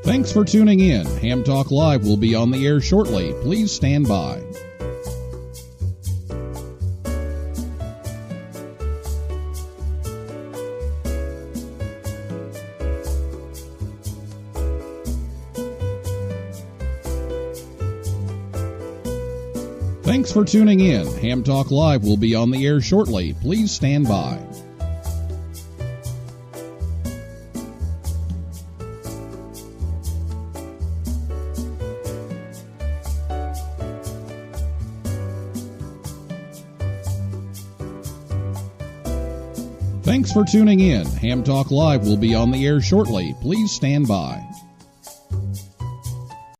Thanks for tuning in. Ham Talk Live will be on the air shortly. Please stand by. Thanks for tuning in. Ham Talk Live will be on the air shortly. Please stand by. Thanks for tuning in. Ham Talk Live will be on the air shortly. Please stand by.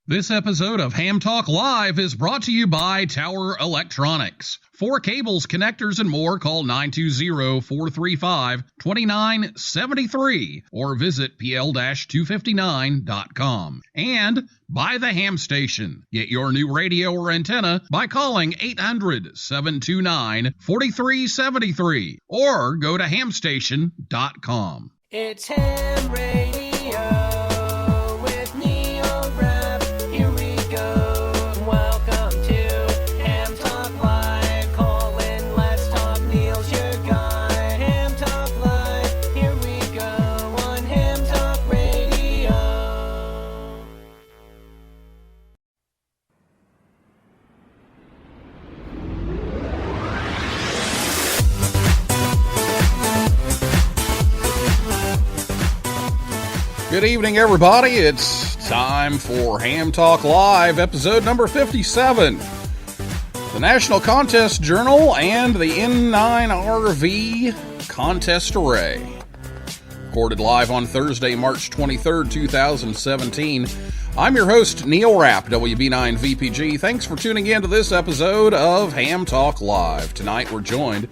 This episode of Ham Talk Live is brought to you by Tower Electronics. For cables, connectors, and more, call 920-435-2973 or visit pl-259.com. And by the Ham Station. Get your new radio or antenna by calling 800-729-4373 or go to hamstation.com. It's Ham Radio. Good evening, everybody. It's time for Ham Talk Live, episode number 57. The National Contest Journal and the N9RV Contest Array. Recorded live on Thursday, March 23rd, 2017. I'm your host, Neil Rapp, WB9VPG. Thanks for tuning in to this episode of Ham Talk Live. Tonight we're joined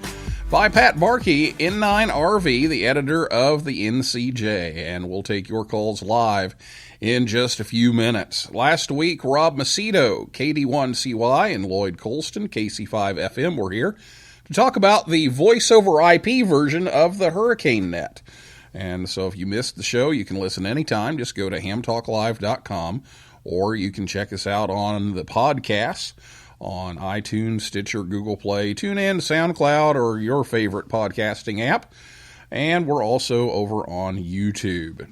by Pat Barkey, N9RV, the editor of the NCJ, and we'll take your calls live in just a few minutes. Last week, Rob Macedo, KD1CY, and Lloyd Colston, KC5FM, were here to talk about the voice-over IP version of the Hurricane Net. And so if you missed the show, you can listen anytime. Just go to hamtalklive.com, or you can check us out on the podcasts on iTunes, Stitcher, Google Play, TuneIn, SoundCloud, or your favorite podcasting app. And we're also over on YouTube.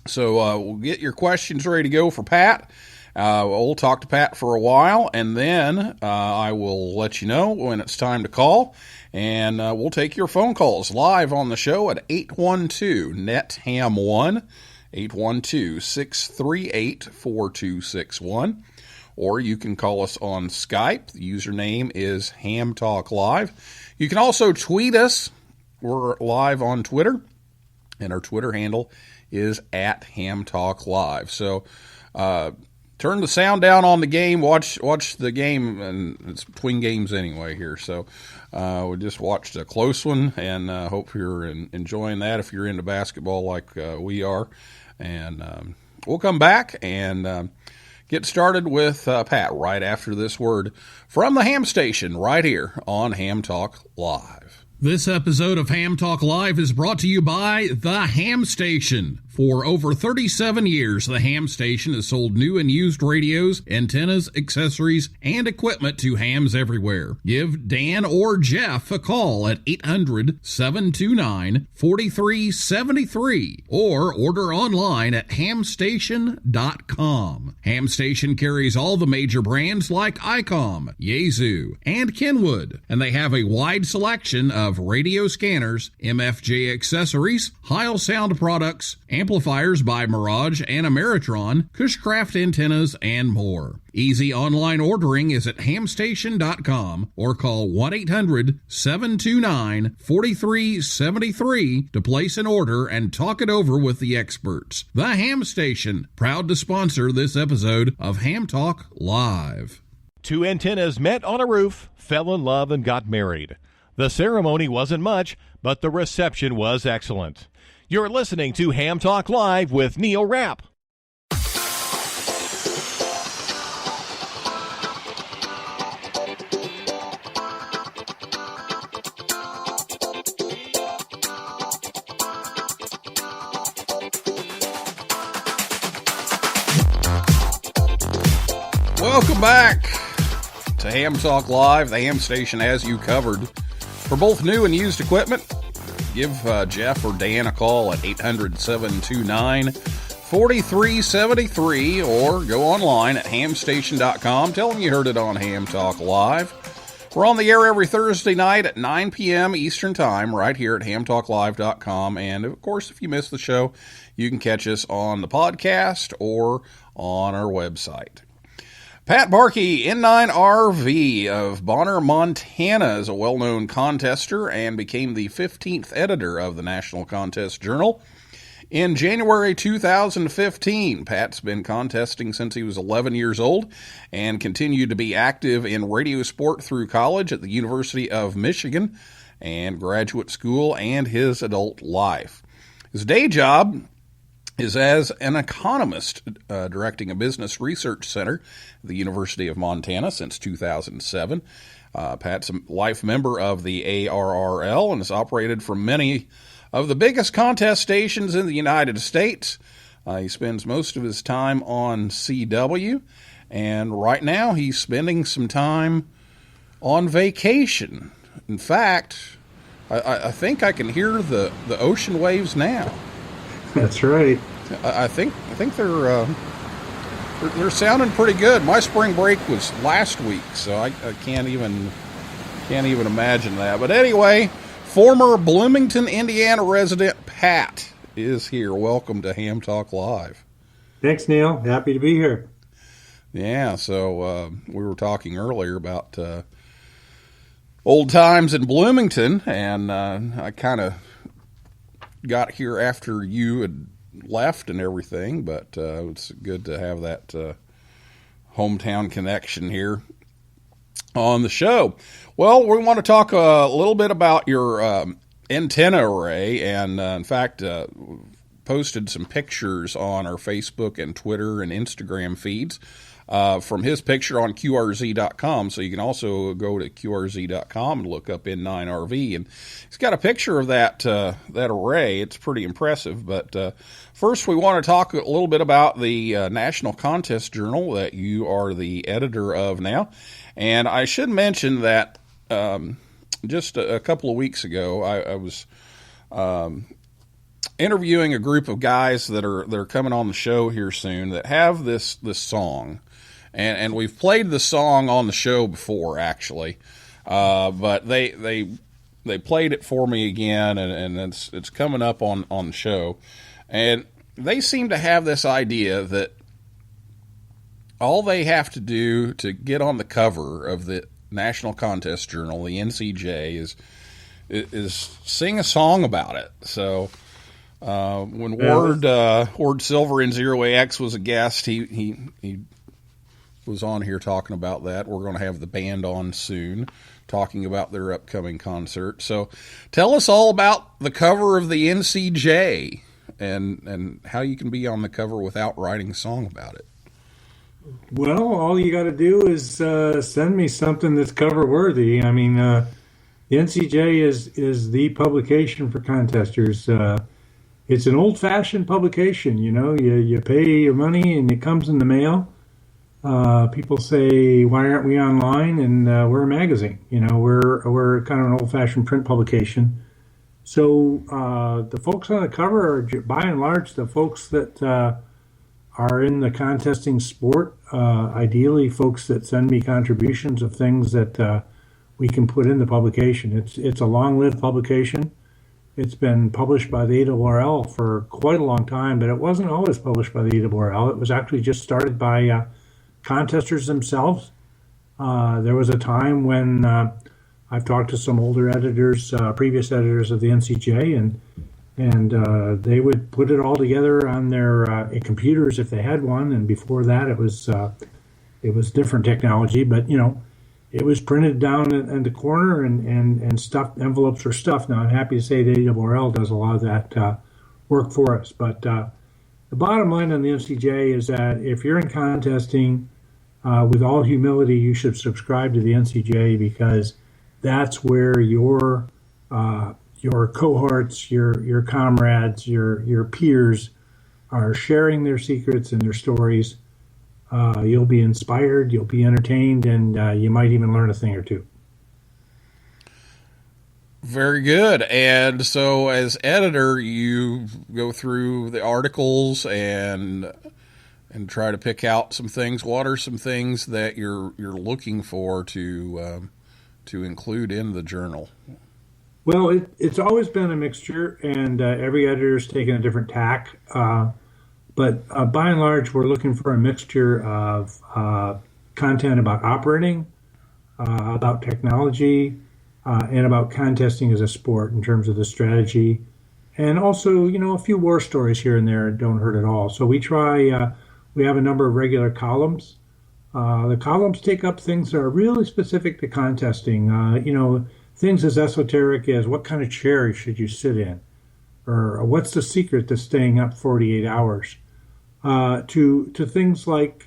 So we'll get your questions ready to go for Pat. We'll talk to Pat for a while, and then I will let you know when it's time to call. And we'll take your phone calls live on the show at 812-NET-HAM1, 812-638-4261. Or you can call us on Skype. The username is HamTalkLive. You can also tweet us. We're live on Twitter, and our Twitter handle is @HamTalkLive. So turn the sound down on the game. Watch the game, and it's between games anyway here. So we just watched a close one, and hope you're enjoying that if you're into basketball like we are. And we'll come back and get started with Pat right after this word from the Ham Station right here on Ham Talk Live. This episode of Ham Talk Live is brought to you by the Ham Station. For over 37 years, the Ham Station has sold new and used radios, antennas, accessories, and equipment to hams everywhere. Give Dan or Jeff a call at 800-729-4373 or order online at hamstation.com. Ham Station carries all the major brands like ICOM, Yaesu, and Kenwood, and they have a wide selection of radio scanners, MFJ accessories, Heil sound products, amplifiers by Mirage and Ameritron, Cushcraft antennas, and more. Easy online ordering is at hamstation.com or call 1-800-729-4373 to place an order and talk it over with the experts. The Ham Station, proud to sponsor this episode of Ham Talk Live. Two antennas met on a roof, fell in love, and got married. The ceremony wasn't much, but the reception was excellent. You're listening to Ham Talk Live with Neil Rapp. Welcome back to Ham Talk Live. The ham station has you covered for both new and used equipment. Give Jeff or Dan a call at 800-729-4373 or go online at hamstation.com. Tell them you heard it on Ham Talk Live. We're on the air every Thursday night at 9 p.m. Eastern Time right here at hamtalklive.com. And, of course, if you miss the show, you can catch us on the podcast or on our website. Pat Barkey, N9RV of Bonner, Montana, is a well-known contester and became the 15th editor of the National Contest Journal. In January 2015, Pat's been contesting since he was 11 years old and continued to be active in radio sport through college at the University of Michigan and graduate school and his adult life. His day job is as an economist, directing a business research center at the University of Montana since 2007. Pat's a life member of the ARRL and has operated for many of the biggest contest stations in the United States. He spends most of his time on CW, and right now he's spending some time on vacation. In fact, I think I can hear the ocean waves now. That's right. I think they're sounding pretty good. My spring break was last week, so I can't even imagine that. But anyway, former Bloomington, Indiana resident Pat is here. Welcome to Ham Talk Live. Thanks, Neil. Happy to be here. Yeah, so we were talking earlier about old times in Bloomington, and I kind of got here after you had left and everything, but it's good to have that hometown connection here on the show. Well, we want to talk a little bit about your antenna array, and in fact, posted some pictures on our Facebook and Twitter and Instagram feeds from his picture on QRZ.com. So you can also go to QRZ.com and look up N9RV. And he's got a picture of that array. It's pretty impressive. But first, we want to talk a little bit about the National Contest Journal that you are the editor of now. And I should mention that just a couple of weeks ago, I was interviewing a group of guys that are coming on the show here soon that have this song. And we've played the song on the show before, actually, but they played it for me again, and it's coming up on the show. And they seem to have this idea that all they have to do to get on the cover of the National Contest Journal, the NCJ, is sing a song about it. So when Ward Silver in Zero AX was a guest, he was on here talking about that. We're going to have the band on soon talking about their upcoming concert. So tell us all about the cover of the NCJ and how you can be on the cover without writing a song about it. Well, all you got to do is send me something that's cover worthy. I mean, the NCJ is the publication for contesters. It's an old-fashioned publication. You know, you pay your money and it comes in the mail. People say, why aren't we online? And we're a magazine. You know, we're kind of an old-fashioned print publication. So the folks on the cover are, by and large, the folks that are in the contesting sport. Ideally, folks that send me contributions of things that we can put in the publication. It's a long-lived publication. It's been published by the ARRL for quite a long time, but it wasn't always published by the ARRL. It was actually just started by contesters themselves. There was a time when I've talked to some older editors, previous editors of the NCJ, and they would put it all together on their computers if they had one. And before that, it was different technology, but you know, it was printed down in the corner and stuffed. Envelopes were stuffed. Now I'm happy to say the ARRL does a lot of that work for us. But the bottom line on the NCJ is that if you're in contesting, with all humility, you should subscribe to the NCJ, because that's where your cohorts, your comrades, your peers are sharing their secrets and their stories. You'll be inspired, you'll be entertained, and you might even learn a thing or two. Very good. And so, as editor, you go through the articles and try to pick out some things. What are some things that you're looking for to include in the journal? Well, it's always been a mixture, and every editor's taken a different tack. But by and large, we're looking for a mixture of content about operating, about technology, and about contesting as a sport in terms of the strategy. And also, a few war stories here and there don't hurt at all. So we have a number of regular columns. The columns take up things that are really specific to contesting. Things as esoteric as what kind of chair should you sit in, or what's the secret to staying up 48 hours, to things like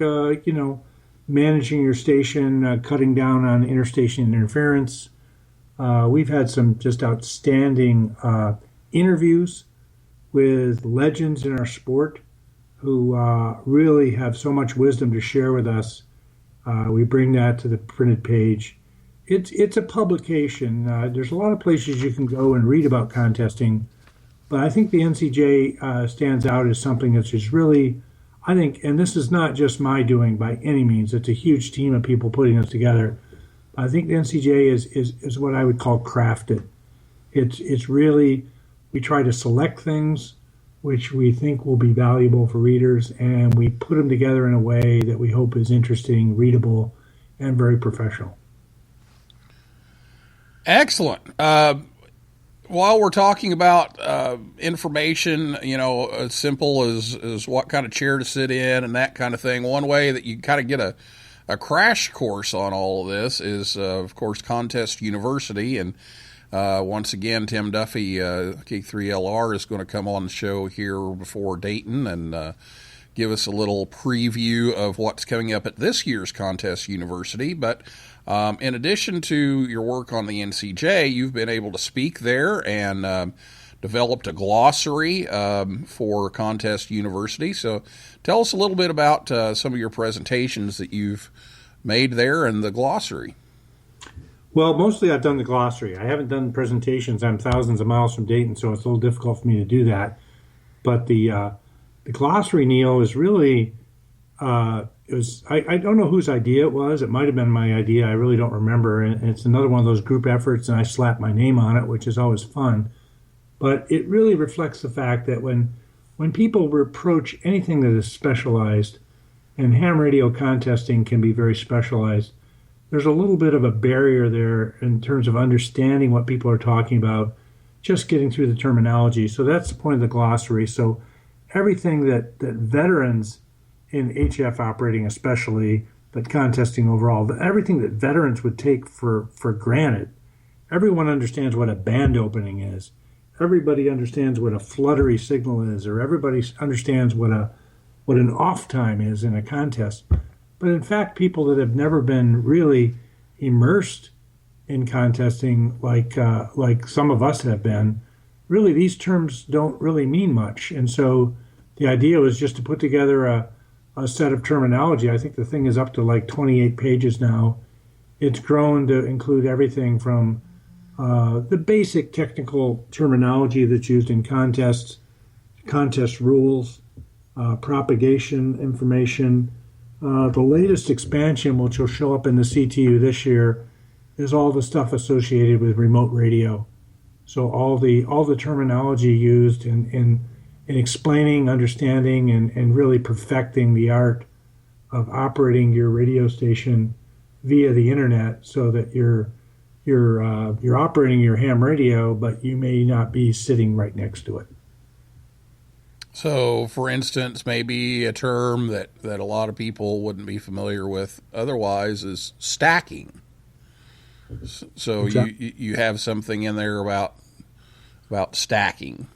managing your station, cutting down on interstation interference. We've had some just outstanding interviews with legends in our sport who really have so much wisdom to share with us. We bring that to the printed page. It's a publication. There's a lot of places you can go and read about contesting, but I think the NCJ stands out as something that's just really, I think, and this is not just my doing by any means. It's a huge team of people putting this together. I think the NCJ is what I would call crafted. It's really, we try to select things which we think will be valuable for readers, and we put them together in a way that we hope is interesting, readable, and very professional. Excellent. While we're talking about information, as simple as what kind of chair to sit in and that kind of thing, one way that you kind of get a crash course on all of this is, of course, Contest University. And once again, Tim Duffy, K3LR, is going to come on the show here before Dayton and give us a little preview of what's coming up at this year's Contest University. But in addition to your work on the NCJ, you've been able to speak there and developed a glossary for Contest University. So tell us a little bit about some of your presentations that you've made there and the glossary. Well, mostly I've done the glossary. I haven't done presentations. I'm thousands of miles from Dayton, so it's a little difficult for me to do that. But the glossary, Neil, is really I don't know whose idea it was. It might have been my idea. I really don't remember. And it's another one of those group efforts, and I slapped my name on it, which is always fun. But it really reflects the fact that when people approach anything that is specialized, and ham radio contesting can be very specialized, there's a little bit of a barrier there in terms of understanding what people are talking about, just getting through the terminology. So that's the point of the glossary. So everything that veterans in HF operating especially, but contesting overall, everything that veterans would take for granted, everyone understands what a band opening is. Everybody understands what a fluttery signal is, or everybody understands what an off time is in a contest. But in fact, people that have never been really immersed in contesting, like some of us have been, really these terms don't really mean much. And so the idea was just to put together a set of terminology. I think the thing is up to like 28 pages now. It's grown to include everything from the basic technical terminology that's used in contests, contest rules, propagation information. The latest expansion, which will show up in the CTU this year, is all the stuff associated with remote radio. So all the terminology used in explaining, understanding, and really perfecting the art of operating your radio station via the internet, so that you're operating your ham radio, but you may not be sitting right next to it. So, for instance, maybe a term that a lot of people wouldn't be familiar with otherwise is stacking. So exactly. you have something in there about stacking.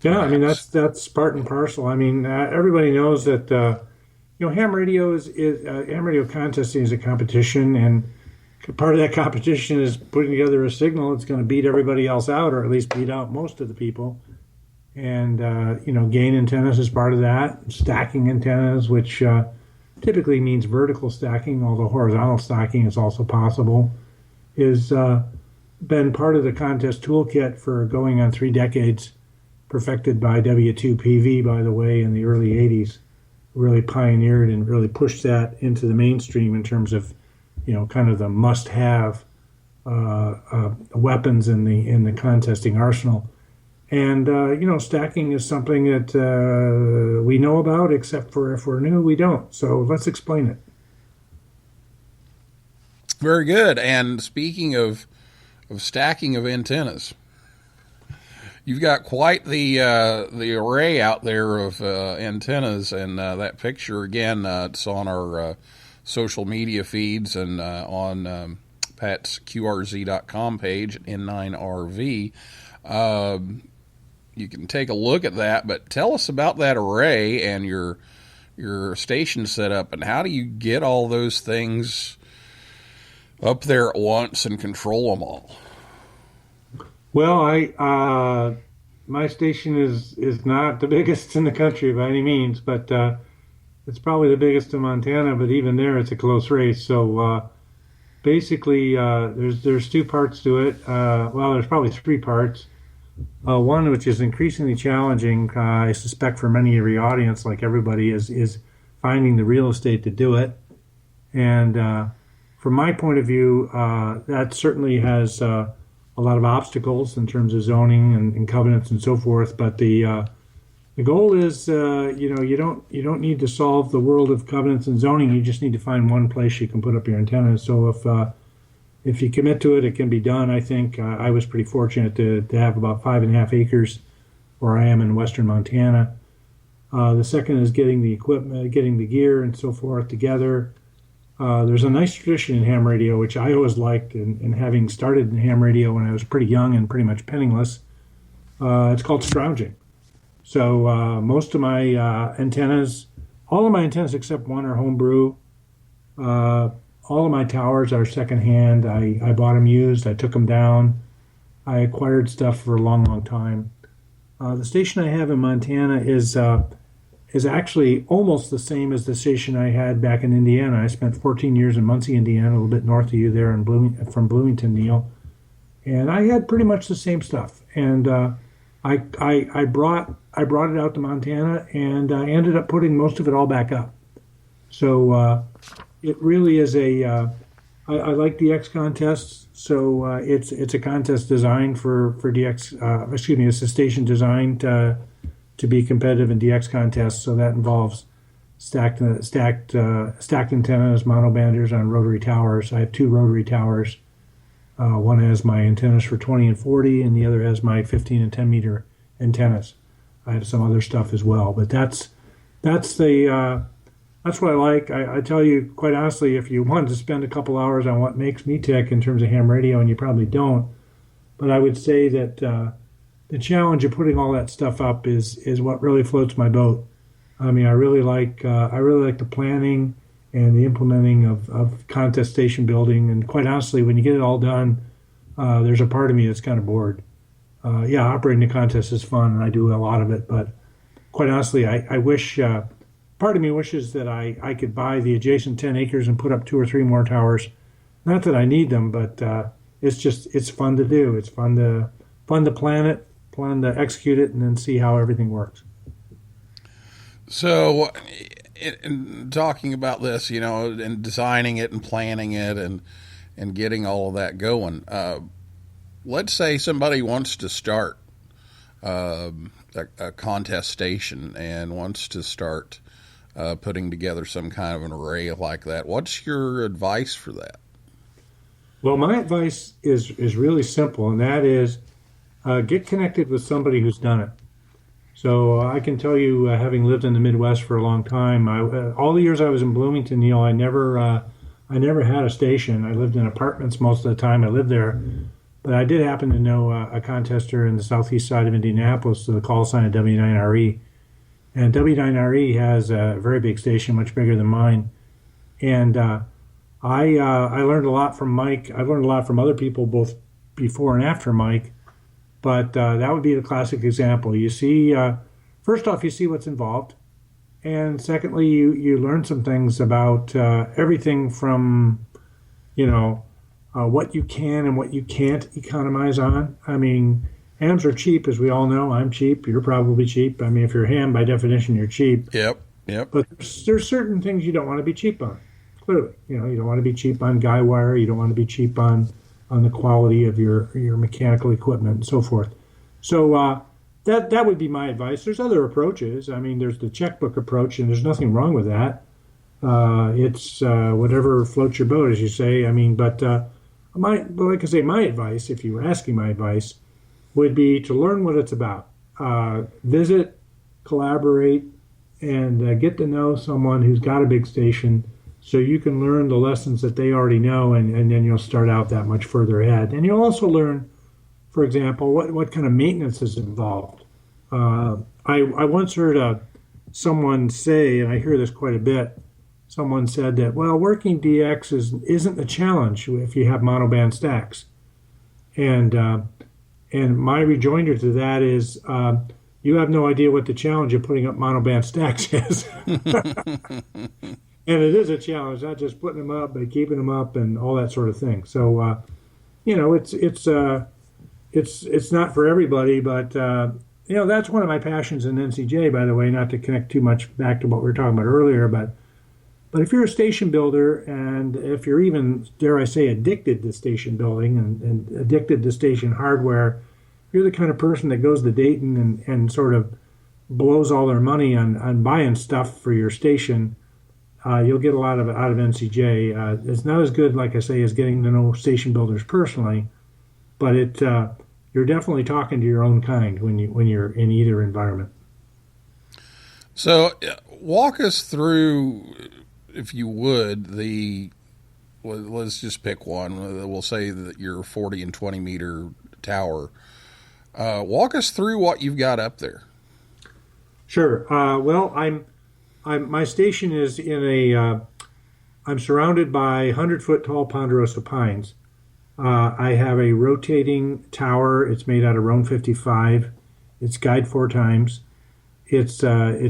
Yeah, I mean that's part and parcel. I mean, everybody knows that ham radio is ham radio contesting is a competition, and part of that competition is putting together a signal that's going to beat everybody else out, or at least beat out most of the people. And gain antennas is part of that. Stacking antennas, which typically means vertical stacking, although horizontal stacking is also possible, is been part of the contest toolkit for going on 3 decades, perfected by W2PV, by the way, in the early 80s. Really pioneered and really pushed that into the mainstream in terms of, kind of the must-have weapons in the contesting arsenal. And, stacking is something that we know about, except for if we're new, we don't. So let's explain it. Very good. And speaking of stacking of antennas, you've got quite the array out there of antennas, and that picture, again, it's on our social media feeds and on Pat's QRZ.com page at N9RV. You can take a look at that, but tell us about that array and your station setup, and how do you get all those things up there at once and control them all? Well, my station is not the biggest in the country by any means, but it's probably the biggest in Montana. But even there, it's a close race. So basically, there's 2 parts to it. Well, there's probably 3 parts. One, which is increasingly challenging, I suspect for many of your audience, like everybody, is finding the real estate to do it. And from my point of view, that certainly has a lot of obstacles in terms of zoning and covenants and so forth. But the goal is, you don't need to solve the world of covenants and zoning. You just need to find one place you can put up your antennas. So if you commit to it, it can be done. I think I was pretty fortunate to have about 5.5 acres where I am in western Montana. The second is getting the equipment, getting the gear and so forth together. There's a nice tradition in ham radio, which I always liked, and having started in ham radio when I was pretty young and pretty much penniless. It's called scrounging. So most of my antennas, all of my antennas except one, are homebrew. All of my towers are secondhand. I bought them used. I took them down. I acquired stuff for a long, long time. The station I have in Montana is actually almost the same as the station I had back in Indiana. I spent 14 years in Muncie, Indiana, a little bit north of you there from Bloomington, Neil. And I had pretty much the same stuff. And I brought it out to Montana, and I ended up putting most of it all back up. So it really is I like DX contests. So it's a contest designed for DX. It's a station designed to be competitive in DX contests. So that involves stacked antennas, monobanders on rotary towers. I have 2 rotary towers. One has my antennas for 20 and 40, and the other has my 15 and 10 meter antennas. I have some other stuff as well, but that's what I like. I tell you, quite honestly, if you wanted to spend a couple hours on what makes me tick in terms of ham radio, and you probably don't, but I would say that the challenge of putting all that stuff up is what really floats my boat. I mean, I really like the planning and the implementing of contest station building. And quite honestly, when you get it all done, there's a part of me that's kind of bored. Operating a contest is fun, and I do a lot of it. But quite honestly, I wish, part of me wishes that I could buy the adjacent 10 acres and put up 2 or 3 more towers. Not that I need them, but it's fun to do. It's fun to plan it, plan to execute it, and then see how everything works. So, in talking about this, and designing it and planning it and getting all of that going, let's say somebody wants to start a contest station and wants to start putting together some kind of an array like that. What's your advice for that? Well, my advice is really simple, and that is get connected with somebody who's done it. So I can tell you, having lived in the Midwest for a long time, all the years I was in Bloomington, Neil, I never had a station. I lived in apartments most of the time I lived there, but I did happen to know a contester in the southeast side of Indianapolis with the call sign of W9RE. And W9RE has a very big station, much bigger than mine. And I learned a lot from Mike. I've learned a lot from other people, both before and after Mike. But that would be the classic example. You see, first off, you see what's involved. And secondly, you learn some things about everything from, what you can and what you can't economize on. I mean, hams are cheap, as we all know. I'm cheap. You're probably cheap. I mean, if you're a ham, by definition, you're cheap. Yep. But there's certain things you don't want to be cheap on. Clearly, you don't want to be cheap on guy wire. You don't want to be cheap on the quality of your mechanical equipment and so forth. So that would be my advice. There's other approaches. I mean, there's the checkbook approach, and there's nothing wrong with that. It's whatever floats your boat, as you say. I mean, but like I say, my advice, if you were asking my advice, would be to learn what it's about. Visit, collaborate, and get to know someone who's got a big station so you can learn the lessons that they already know, and then you'll start out that much further ahead. And you'll also learn, for example, what kind of maintenance is involved. I once heard someone say, and I hear this quite a bit, someone said that, well, working DX isn't a challenge if you have monoband stacks. And my rejoinder to that is, you have no idea what the challenge of putting up monoband stacks is. And it is a challenge, not just putting them up, but keeping them up and all that sort of thing. So, it's not for everybody, but, that's one of my passions in NCJ, by the way, not to connect too much back to what we were talking about earlier, but if you're a station builder, and if you're even, dare I say, addicted to station building and addicted to station hardware, you're the kind of person that goes to Dayton and sort of blows all their money on buying stuff for your station, you'll get a lot of it out of NCJ. It's not as good, like I say, as getting to know station builders personally, but you're definitely talking to your own kind when you're in either environment. So walk us through, if you would, let's just pick one. We'll say that your 40 and 20 meter tower. Walk us through what you've got up there. Sure. Well, my station is I'm surrounded by 100-foot tall ponderosa pines. I have a rotating tower. It's made out of Roan 55. It's guyed 4 times. Its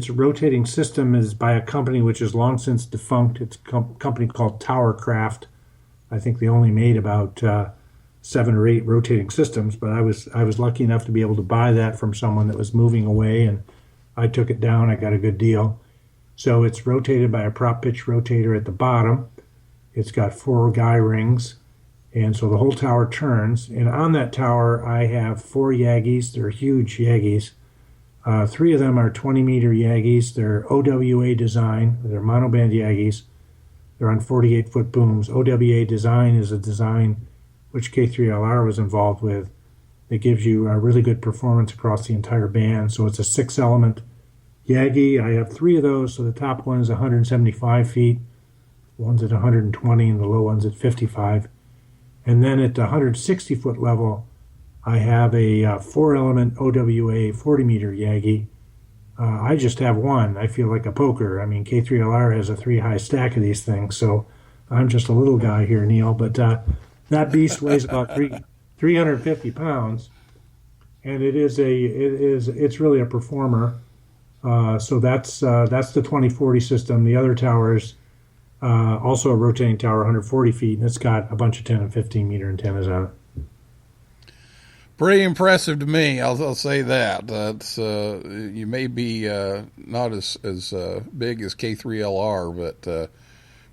rotating system is by a company which is long since defunct. It's a company called Towercraft. I think they only made about 7 or 8 rotating systems, but I was lucky enough to be able to buy that from someone that was moving away, and I took it down. I got a good deal. So it's rotated by a prop pitch rotator at the bottom. It's got 4 guy rings, and so the whole tower turns. And on that tower, I have 4 Yagis. They're huge Yagis. 3 of them are 20-meter Yagis. They're OWA design. They're monoband Yagis. They're on 48-foot booms. OWA design is a design which K3LR was involved with. It gives you a really good performance across the entire band. So it's a 6-element Yagi. I have 3 of those. So the top one is 175 feet. The one's at 120 and the low one's at 55. And then at the 160-foot level, I have a 4-element OWA 40-meter Yagi. I just have one. I feel like a poker. I mean, K3LR has a 3-high stack of these things, so I'm just a little guy here, Neil. But that beast weighs about 350 pounds, and it's really a performer. So that's the 2040 system. The other towers, also a rotating tower, 140 feet, and it's got a bunch of 10 and 15-meter antennas on it. Pretty impressive to me. I'll say that. That's you may be not as big as K3LR, but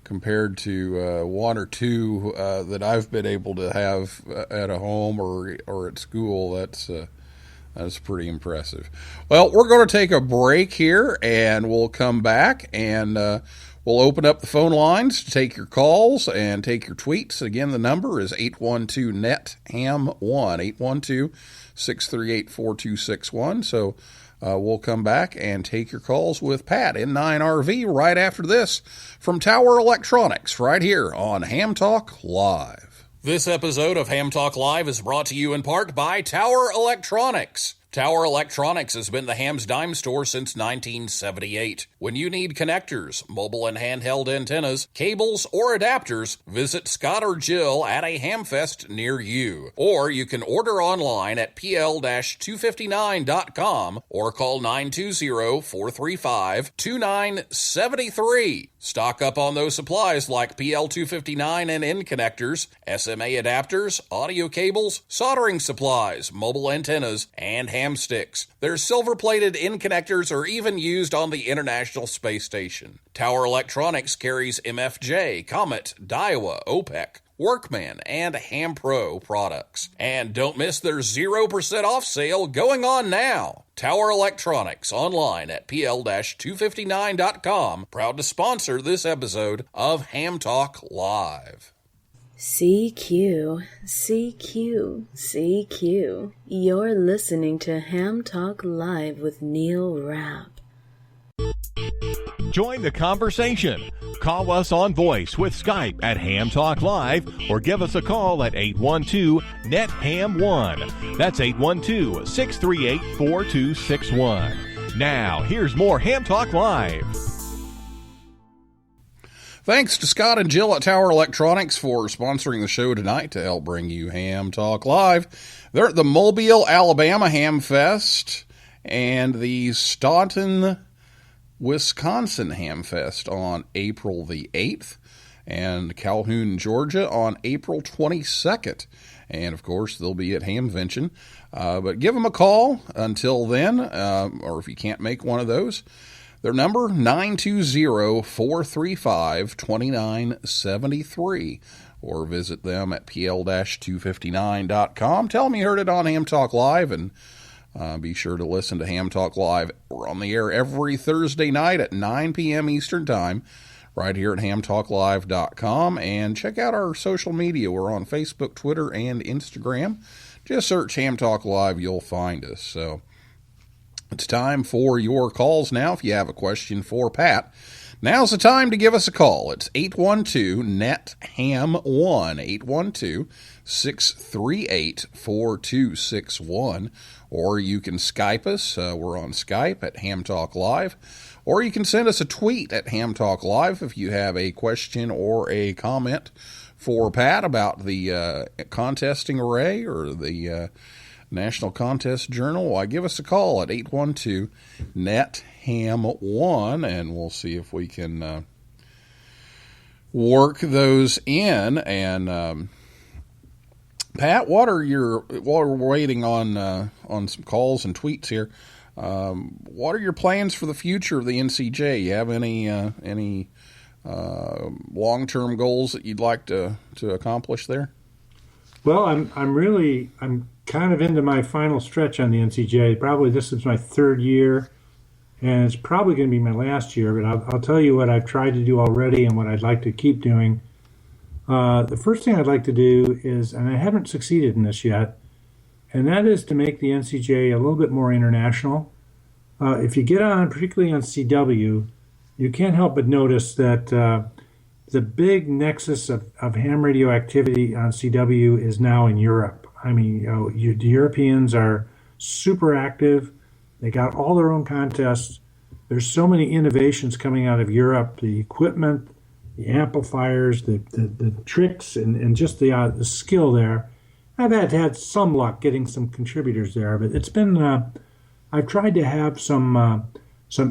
compared to 1 or 2 that I've been able to have at a home or at school, that's pretty impressive. Well, we're going to take a break here, and we'll come back and we'll open up the phone lines to take your calls and take your tweets. Again, the number is 812-NET-HAM1, 812-638-4261. So we'll come back and take your calls with Pat, N9RV, right after this from Tower Electronics, right here on Ham Talk Live. This episode of Ham Talk Live is brought to you in part by Tower Electronics. Tower Electronics has been the Ham's Dime store since 1978. When you need connectors, mobile and handheld antennas, cables, or adapters, visit Scott or Jill at a Hamfest near you. Or you can order online at pl-259.com or call 920-435-2973. Stock up on those supplies like PL259 and N connectors, SMA adapters, audio cables, soldering supplies, mobile antennas, and ham sticks. Their silver-plated N connectors are even used on the International Space Station. Tower Electronics carries MFJ, Comet, Daiwa, OPEC, Workman, and Ham Pro products. And don't miss their 0% off sale going on now. Tower Electronics online at pl-259.com. Proud to sponsor this episode of Ham Talk Live. CQ, CQ, CQ. You're listening to Ham Talk Live with Neil Rapp. Join the conversation. Call us on voice with Skype at Ham Talk Live or give us a call at 812-NET-HAM1. That's 812-638-4261. Now, here's more Ham Talk Live. Thanks to Scott and Jill at Tower Electronics for sponsoring the show tonight to help bring you Ham Talk Live. They're at the Mobile, Alabama Ham Fest and the Staunton, Wisconsin Ham Fest on April the 8th, and Calhoun, Georgia on April 22nd. And, of course, they'll be at Hamvention. But give them a call until then, or if you can't make one of those. Their number, 920-435-2973, or visit them at pl-259.com. Tell them you heard it on Ham Talk Live, and be sure to listen to Ham Talk Live. We're on the air every Thursday night at 9 p.m. Eastern Time, right here at HamTalkLive.com. And check out our social media. We're on Facebook, Twitter, and Instagram. Just search Ham Talk Live. You'll find us. So it's time for your calls now. If you have a question for Pat, now's the time to give us a call. It's 812-NET-HAM1, 812-638-4261. Or you can Skype us. We're on Skype at Ham Talk Live. Or you can send us a tweet at Ham Talk Live if you have a question or a comment for Pat about the contesting array or the National Contest Journal. Why, give us a call at 812-NET-HAM1, and we'll see if we can work those in. And Pat, while we're waiting on some calls and tweets here, what are your plans for the future of the NCJ? You have any long-term goals that you'd like to accomplish there? Well, I'm kind of into my final stretch on the NCJ. Probably this is my third year, and it's probably going to be my last year. But I'll tell you what I've tried to do already and what I'd like to keep doing. The first thing I'd like to do is, and I haven't succeeded in this yet, and that is to make the NCJ a little bit more international. If you get on, particularly on CW, you can't help but notice that the big nexus of ham radio activity on CW is now in Europe. I mean, the Europeans are super active. They got all their own contests. There's so many innovations coming out of Europe, the equipment, the amplifiers, the tricks, and just the skill there. I've had some luck getting some contributors there, but it's been, I've tried to have some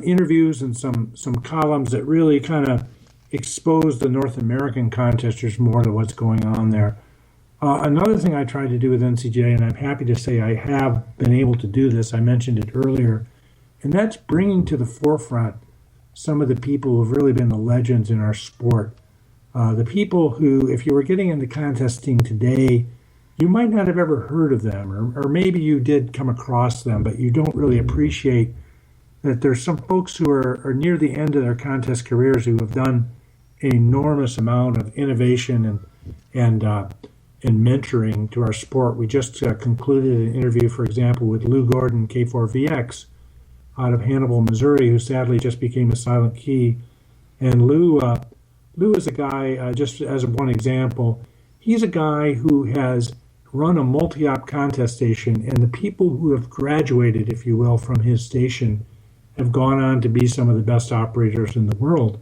interviews and some columns that really kind of expose the North American contesters more to what's going on there. Another thing I tried to do with NCJ, and I'm happy to say I have been able to do this, I mentioned it earlier, and that's bringing to the forefront some of the people who have really been the legends in our sport. The people who, if you were getting into contesting today, you might not have ever heard of them, or maybe you did come across them, but you don't really appreciate that there's some folks who are near the end of their contest careers who have done an enormous amount of innovation and mentoring to our sport. We just concluded an interview, for example, with Lou Gordon, K4VX, out of Hannibal, Missouri, who sadly just became a silent key. And Lou is a guy, just as one example, he's a guy who run a multi-op contest station, and the people who have graduated, if you will, from his station have gone on to be some of the best operators in the world.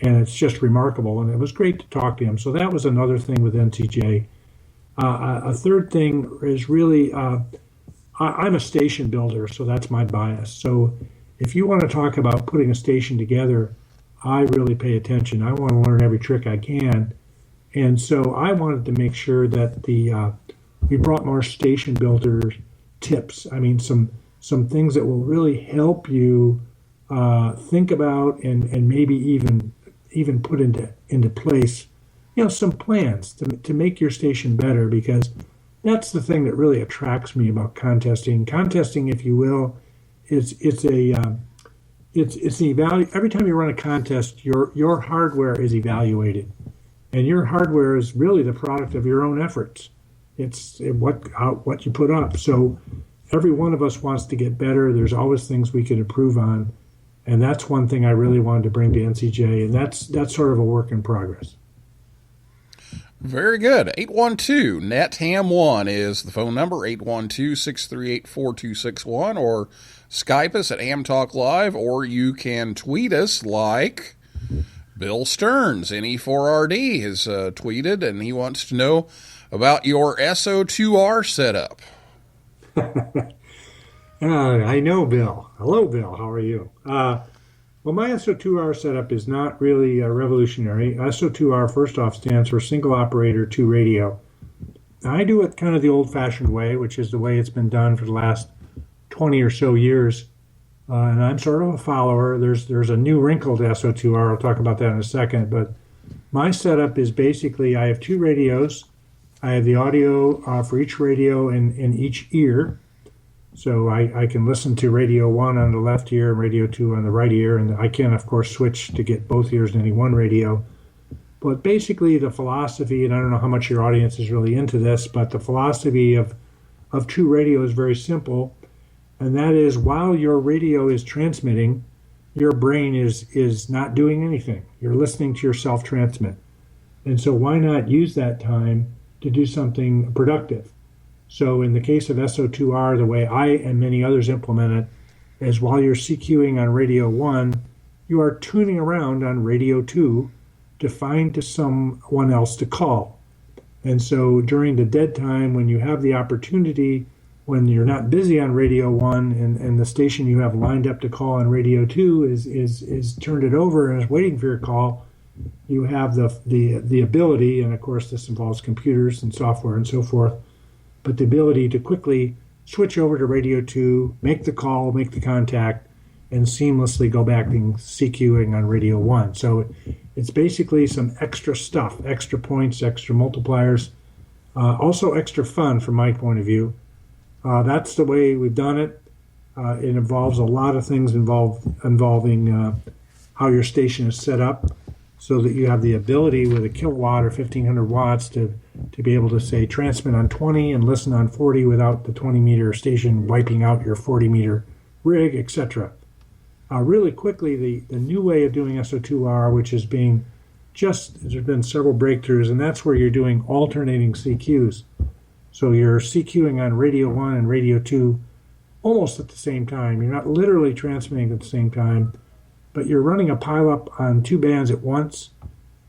And it's just remarkable. And it was great to talk to him. So that was another thing with NCJ. A third thing is really, I'm a station builder, so that's my bias. So if you want to talk about putting a station together, I really pay attention. I want to learn every trick I can. And so I wanted to make sure that we brought more station builder tips. I mean, some things that will really help you think about and maybe even put into place, some plans to make your station better, because that's the thing that really attracts me about contesting. Contesting, if you will, it's an every time you run a contest, your hardware is evaluated, and your hardware is really the product of your own efforts. It's what you put up. So every one of us wants to get better. There's always things we could improve on, and that's one thing I really wanted to bring to NCJ, and that's sort of a work in progress. Very good. 812-NET-HAM1 is the phone number, 812-638-4261, or Skype us at HamTalkLive, or you can tweet us like Bill Stearns, NE4RD, has tweeted, and he wants to know about your SO2R setup. I know Bill. Hello, Bill. How are you? Well, my SO2R setup is not really revolutionary. SO2R, first off, stands for Single Operator 2 Radio. I do it kind of the old-fashioned way, which is the way it's been done for the last 20 or so years. And I'm sort of a follower. There's a new wrinkle to SO2R. I'll talk about that in a second. But my setup is basically I have 2 radios. I have the audio for each radio in each ear. So I can listen to radio 1 on the left ear and radio 2 on the right ear. And I can, of course, switch to get both ears in any one radio. But basically the philosophy, and I don't know how much your audience is really into this, but the philosophy of 2 radio is very simple. And that is, while your radio is transmitting, your brain is not doing anything. You're listening to yourself transmit. And so why not use that time to do something productive? So in the case of SO2R, the way I and many others implement it is while you're CQing on radio 1, you are tuning around on radio 2 to find to someone else to call. And so during the dead time, when you have the opportunity, when you're not busy on radio 1 and the station you have lined up to call on radio 2 is turned it over and is waiting for your call, you have the ability, and of course this involves computers and software and so forth, but the ability to quickly switch over to radio 2, make the call, make the contact, and seamlessly go back and CQing on radio 1. So it's basically some extra stuff, extra points, extra multipliers, also extra fun from my point of view. That's the way we've done it. It involves a lot of things involving how your station is set up so that you have the ability with a kilowatt or 1,500 watts to be able to, say, transmit on 20 and listen on 40 without the 20-meter station wiping out your 40-meter rig, etc. Really quickly, the new way of doing SO2R, which is there's been several breakthroughs, and that's where you're doing alternating CQs. So you're CQing on radio 1 and radio 2 almost at the same time. You're not literally transmitting at the same time, but you're running a pileup on 2 bands at once.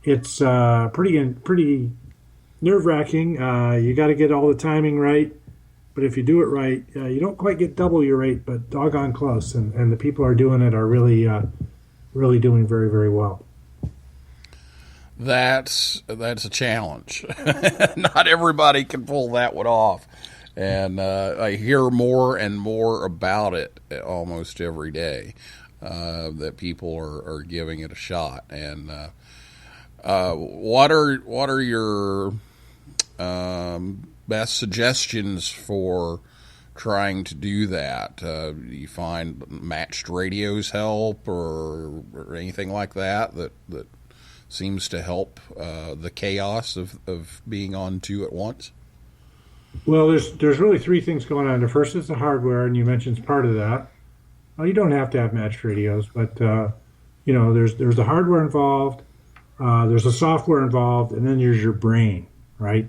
It's pretty nerve-wracking. You got to get all the timing right, but if you do it right, you don't quite get double your rate, but doggone close. And the people who are doing it are really doing very, very well. That's a challenge. Not everybody can pull that one off. And I hear more and more about it almost every day, that people are giving it a shot. And what are your best suggestions for trying to do that? Do you find matched radios help or anything like that seems to help the chaos of being on 2 at once? Well, there's really 3 things going on. The first is the hardware, and you mentioned part of that. Well, you don't have to have matched radios, but there's the hardware involved, there's the software involved, and then there's your brain, right?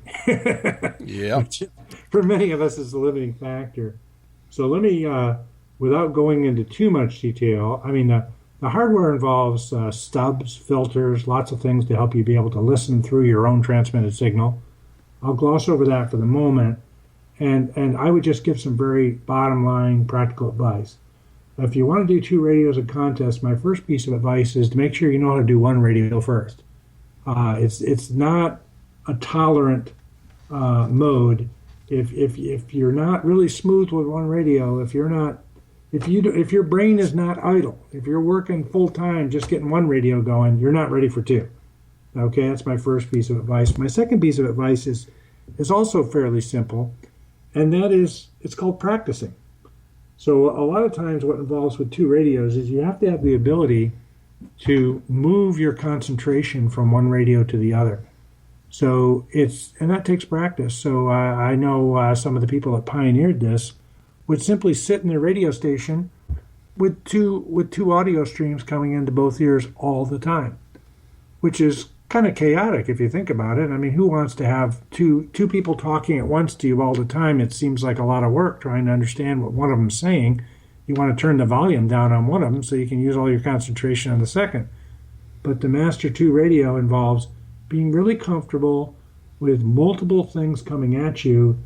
Yeah. Which for many of us is the limiting factor. So let me, without going into too much detail, I mean, the hardware involves stubs, filters, lots of things to help you be able to listen through your own transmitted signal. I'll gloss over that for the moment, and I would just give some very bottom line practical advice. If you want to do 2 radios in contest, my first piece of advice is to make sure you know how to do 1 radio first. It's not a tolerant mode. If you're not really smooth with 1 radio, if your brain is not idle, if you're working full time just getting 1 radio going, you're not ready for 2. Okay, that's my first piece of advice. My second piece of advice is also fairly simple, and that is it's called practicing. So a lot of times what involves with 2 radios is you have to have the ability to move your concentration from one radio to the other. So and that takes practice. So I know some of the people that pioneered this would simply sit in their radio station with two audio streams coming into both ears all the time, which is kind of chaotic if you think about it. I mean, who wants to have two people talking at once to you all the time? It seems like a lot of work trying to understand what one of them's saying. You want to turn the volume down on one of them so you can use all your concentration on the second. But the Master 2 radio involves being really comfortable with multiple things coming at you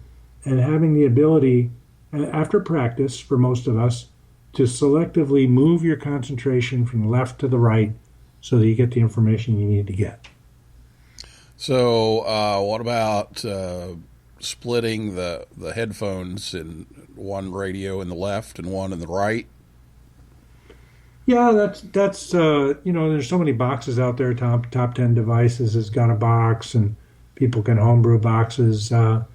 and having the ability, after practice for most of us, to selectively move your concentration from left to the right so that you get the information you need to get. So what about splitting the headphones in 1 radio in the left and 1 in the right? Yeah, that's there's so many boxes out there. Top 10 devices has got a box, and people can homebrew boxes, and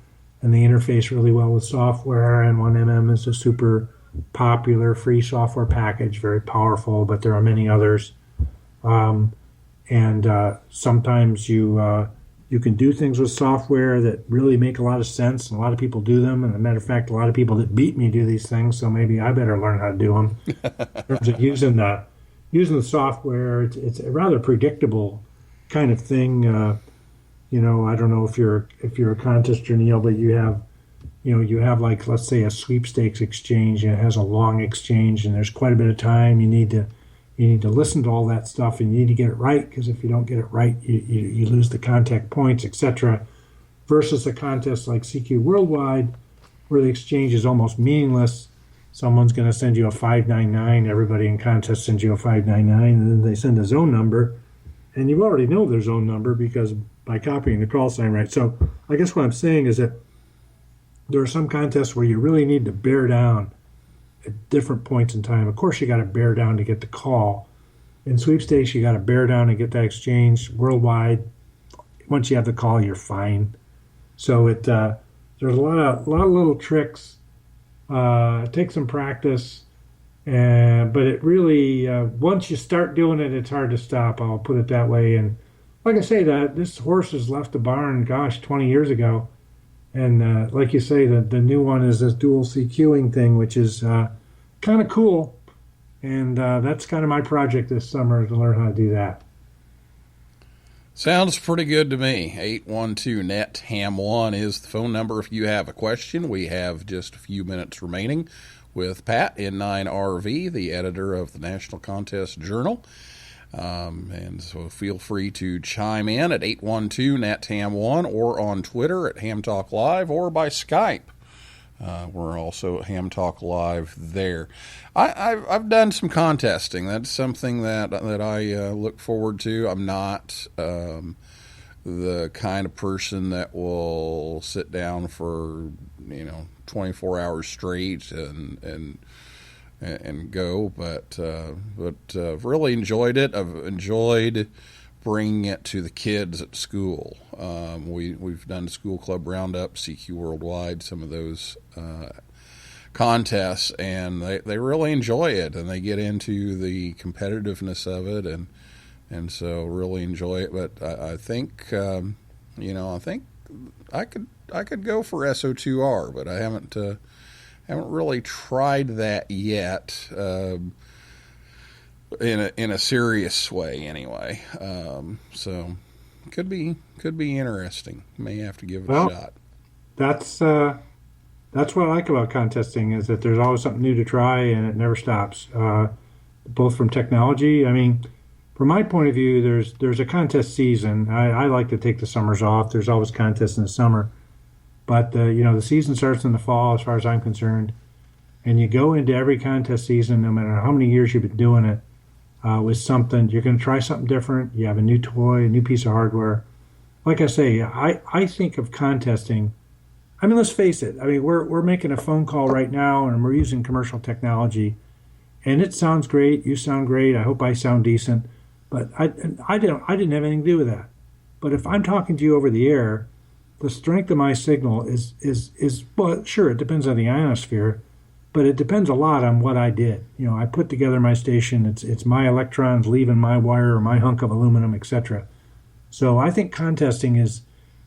they interface really well with software. And 1MM is a super popular free software package, very powerful, but there are many others. Sometimes you can do things with software that really make a lot of sense, and a lot of people do them. And as a matter of fact, a lot of people that beat me do these things, so maybe I better learn how to do them. In terms of using the software, it's a rather predictable kind of thing. I don't know if you're a contester, Neil, but you have like, let's say, a sweepstakes exchange, and it has a long exchange, and there's quite a bit of time. You need to listen to all that stuff, and you need to get it right, because if you don't get it right, you lose the contact points, etc. Versus a contest like CQ Worldwide, where the exchange is almost meaningless. Someone's going to send you a 599. Everybody in contest sends you a 599, and then they send a zone number, and you already know their zone number because by copying the call sign right. So I guess what I'm saying is that there are some contests where you really need to bear down at different points in time. Of course, you got to bear down to get the call. In sweepstakes, you got to bear down to get that exchange. Worldwide, once you have the call, you're fine. So there's a lot of little tricks. It takes some practice, but it really once you start doing it, it's hard to stop. I'll put it that way. And like I say, this horse has left the barn, 20 years ago. And like you say, the new one is this dual CQing thing, which is kind of cool. And that's kind of my project this summer, to learn how to do that. Sounds pretty good to me. 812-NET-HAM1 is the phone number if you have a question. We have just a few minutes remaining with Pat, N9RV, the editor of the National Contest Journal. And so feel free to chime in at 812-NET-HAM1 or on Twitter at HamTalkLive or by Skype. We're also at HamTalkLive there. I've done some contesting. That's something that I look forward to. I'm not the kind of person that will sit down for 24 hours straight and go, but I've really enjoyed it. I've enjoyed bringing it to the kids at school. We've done School Club Roundup, CQ Worldwide, some of those contests, and they really enjoy it, and they get into the competitiveness of it, and so really enjoy it. But I think I think I could go for SO2R, but I haven't really tried that yet, in a serious way anyway. So Could be interesting. May have to give it Well, a shot. That's what I like about contesting is that there's always something new to try and it never stops. Both from technology. I mean, from my point of view, there's a contest season. I like to take the summers off. There's always contests in the summer, but the season starts in the fall, as far as I'm concerned. And you go into every contest season, no matter how many years you've been doing it, with something. You're going to try something different. You have a new toy, a new piece of hardware. Like I say, I think of contesting. I mean, let's face it. I mean, we're making a phone call right now, and we're using commercial technology, and it sounds great. You sound great. I hope I sound decent, but I didn't have anything to do with that. But if I'm talking to you over the air, the strength of my signal is well, sure, it depends on the ionosphere, but it depends a lot on what I did. I put together my station. It's my electrons leaving my wire or my hunk of aluminum, etc. So I think contesting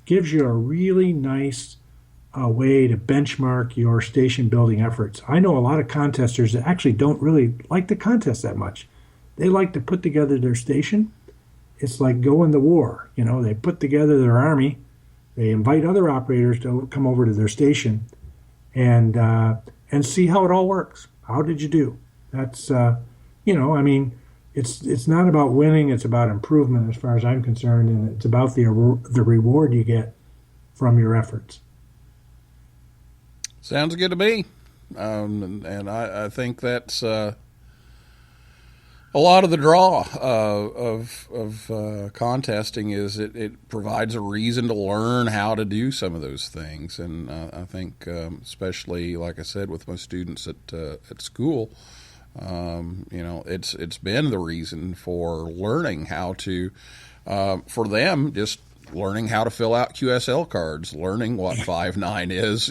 gives you a really nice way to benchmark your station building efforts. I know a lot of contesters that actually don't really like to contest that much. They like to put together their station. It's like going to war. They put together their army. They invite other operators to come over to their station and see how it all works. How did you do? That's, I mean, it's not about winning. It's about improvement as far as I'm concerned, and it's about the reward you get from your efforts. Sounds good to me. And I think that's a lot of the draw of contesting is it provides a reason to learn how to do some of those things. And I think, especially, like I said, with most students at school, it's been the reason for learning how to, for them, just learning how to fill out QSL cards, learning what 5.9 is,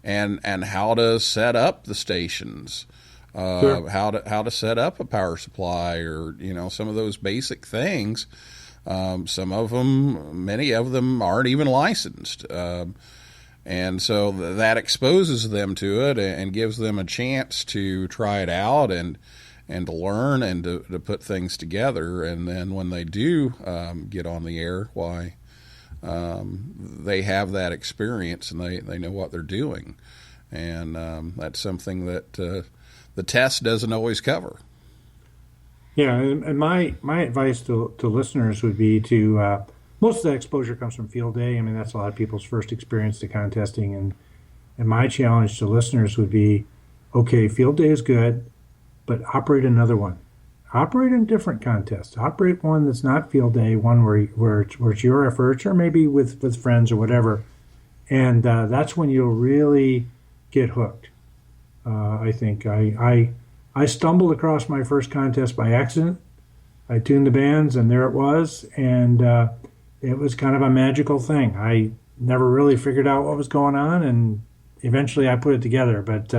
and how to set up the stations, Sure. how to set up a power supply, or some of those basic things. Many of them aren't even licensed, and so that exposes them to it and gives them a chance to try it out and to learn and to put things together. And then when they do get on the air, they have that experience and they know what they're doing. And that's something that the test doesn't always cover. Yeah, and my advice to listeners would be to most of that exposure comes from field day. I mean, that's a lot of people's first experience to contesting, and my challenge to listeners would be, okay, field day is good, but operate another one. Operate in different contests. Operate one that's not field day, one where it's your efforts, or maybe with friends or whatever, and that's when you'll really get hooked. I think I stumbled across my first contest by accident. I tuned the bands, and there it was, and it was kind of a magical thing. I never really figured out what was going on, and eventually I put it together. But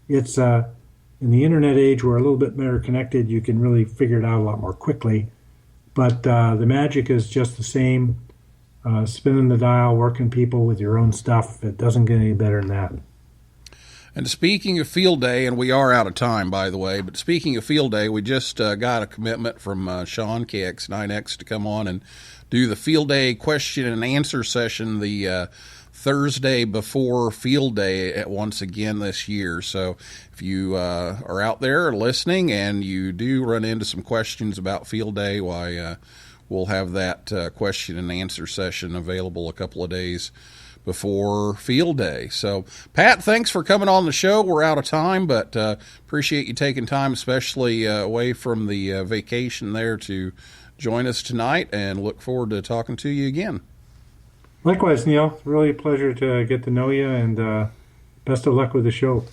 it's in the internet age, we're a little bit better connected. You can really figure it out a lot more quickly. But the magic is just the same. Spinning the dial, working people with your own stuff. It doesn't get any better than that. And speaking of field day, and we are out of time, by the way, but speaking of field day, we just got a commitment from Sean, KX9X, to come on and do the field day question and answer session the Thursday before field day once again this year. So if you are out there listening and you do run into some questions about field day, we'll have that question and answer session available a couple of days before field day. So, Pat, thanks for coming on the show. We're out of time, but appreciate you taking time, especially away from the vacation there, to join us tonight, and look forward to talking to you again. Likewise, Neil. Really a pleasure to get to know you, and best of luck with the show.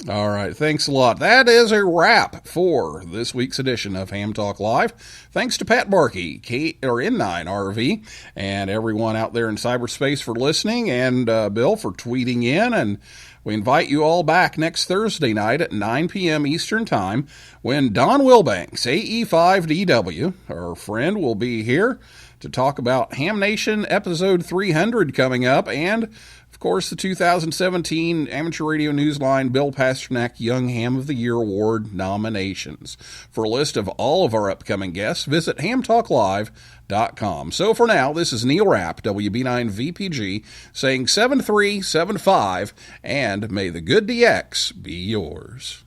All right. Thanks a lot. That is a wrap for this week's edition of Ham Talk Live. Thanks to Pat Barkey, N9RV, and everyone out there in cyberspace for listening, and Bill for tweeting in. And we invite you all back next Thursday night at 9 p.m. Eastern Time, when Don Wilbanks, AE5DW, our friend, will be here to talk about Ham Nation episode 300 coming up, and of course the 2017 Amateur Radio Newsline Bill Pasternak Young Ham of the Year Award nominations. For a list of all of our upcoming guests, visit HamTalkLive.com. So for now, this is Neil Rapp, WB9VPG, saying 7375, and may the good DX be yours.